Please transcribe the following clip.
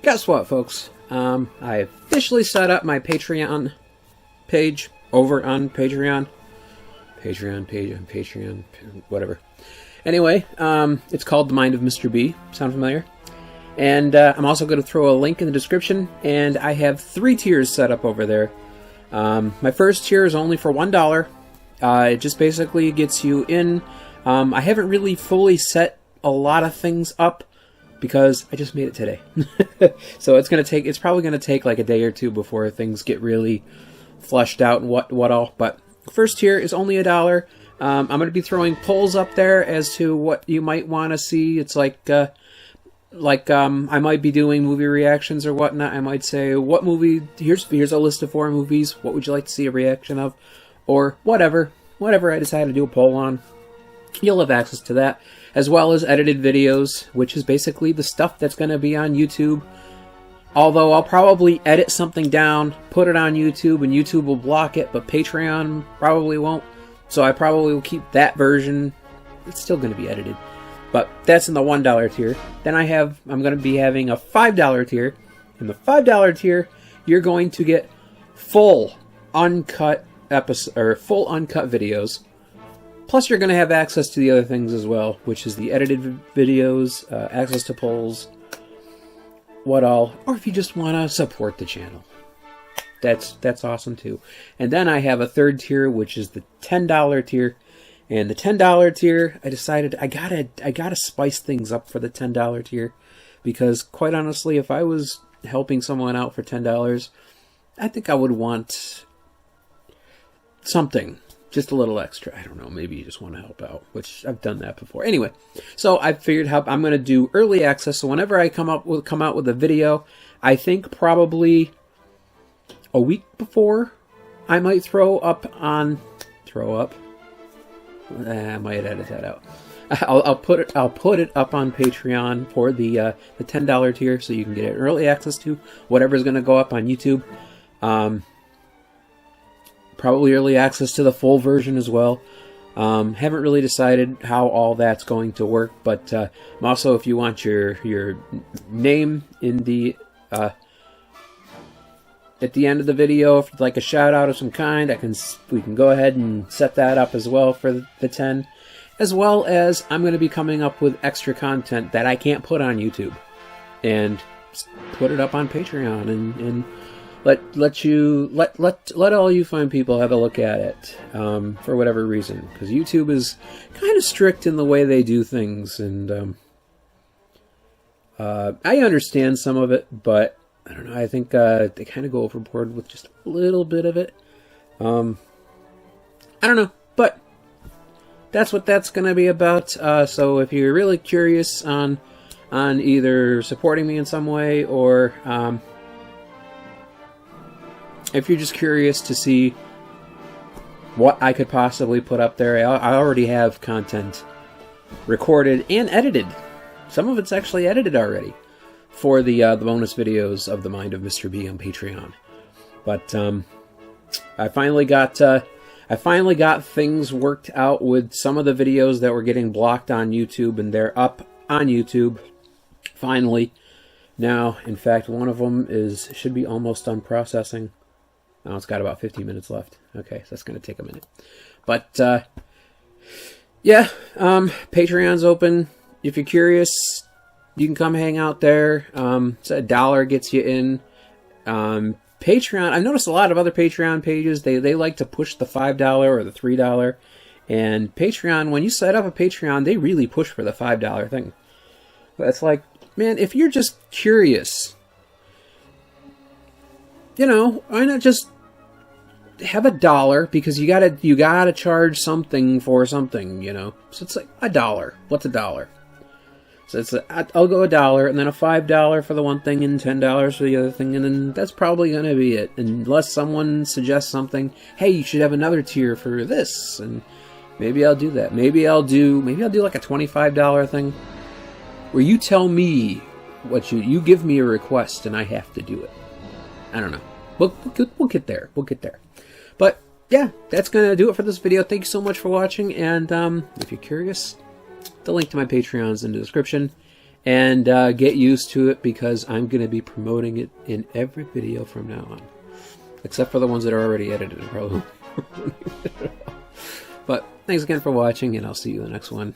Guess what, folks? I officially set up my Patreon page over on Patreon. Patreon, whatever. Anyway, it's called The Mind of Mr. B. Sound familiar? And I'm also going to throw a link in the description, and I have 3 tiers set up over there. My first tier is only for $1. It just basically gets you in. I haven't really fully set a lot of things up because I just made it today. So it's probably going to take like a day or two before things get really fleshed out and what all. But first tier is only $1. I'm going to be throwing polls up there as to what you might want to see. It's like I might be doing movie reactions or whatnot. I might say, what movie, here's a list of 4 movies, what would you like to see a reaction of? Or whatever I decide to do a poll on. You'll have access to that, as well as edited videos, which is basically the stuff that's going to be on YouTube. Although I'll probably edit something down, put it on YouTube, and YouTube will block it, but Patreon probably won't. So I probably will keep that version. It's still going to be edited. But that's in the $1 tier. Then I'm going to be having a $5 tier. In the $5 tier, you're going to get full uncut videos. Plus, you're going to have access to the other things as well, which is the edited videos, access to polls, what all, or if you just want to support the channel. That's awesome too. And then I have a 3rd tier, which is the $10 tier. And the $10 tier, I decided I gotta spice things up for the $10 tier, because quite honestly, if I was helping someone out for $10, I think I would want something, just a little extra. I don't know, maybe you just want to help out, which I've done that before. Anyway, so I figured I'm going to do early access. So whenever I come out with a video, I think probably a week before, I might throw up. I might edit that out. I'll put it up on Patreon for the $10 tier, so you can get early access to whatever's going to go up on YouTube. Probably early access to the full version as well. Haven't really decided how all that's going to work, but also, if you want your name in the at the end of the video, if you'd like a shout out of some kind, we can go ahead and set that up as well for the 10. As well as I'm going to be coming up with extra content that I can't put on YouTube, and put it up on Patreon, and let all you fine people have a look at it, for whatever reason, because YouTube is kind of strict in the way they do things, and I understand some of it, but I don't know, I think they kind of go overboard with just a little bit of it. I don't know, but that's what that's going to be about. So if you're really curious on either supporting me in some way, or if you're just curious to see what I could possibly put up there, I already have content recorded and edited. Some of it's actually edited already for the bonus videos of The Mind of Mr. B on Patreon. But I finally got things worked out with some of the videos that were getting blocked on YouTube, and they're up on YouTube finally. Now, in fact, one of them should be almost done processing. Oh, it's got about 15 minutes left. Okay, so that's going to take a minute. But, yeah, Patreon's open. If you're curious, you can come hang out there. So $1 gets you in. Patreon, I've noticed a lot of other Patreon pages, they like to push the $5 or the $3. And Patreon, when you set up a Patreon, they really push for the $5 thing. That's like, man, if you're just curious, you know, why not just have $1, because you gotta charge something for something, you know. So it's like $1. What's $1? So I'll go $1, and then a $5 for the one thing, and $10 for the other thing, and then that's probably gonna be it. Unless someone suggests something, hey, you should have another tier for this, and maybe I'll do that. Maybe I'll do like a $25 thing, where you tell me what you give me a request, and I have to do it. I don't know. We'll get there. We'll get there. But yeah, that's gonna do it for this video. Thank you so much for watching, and if you're curious, the link to my Patreon is in the description. And get used to it, because I'm going to be promoting it in every video from now on. Except for the ones that are already edited. Probably. But thanks again for watching, and I'll see you in the next one.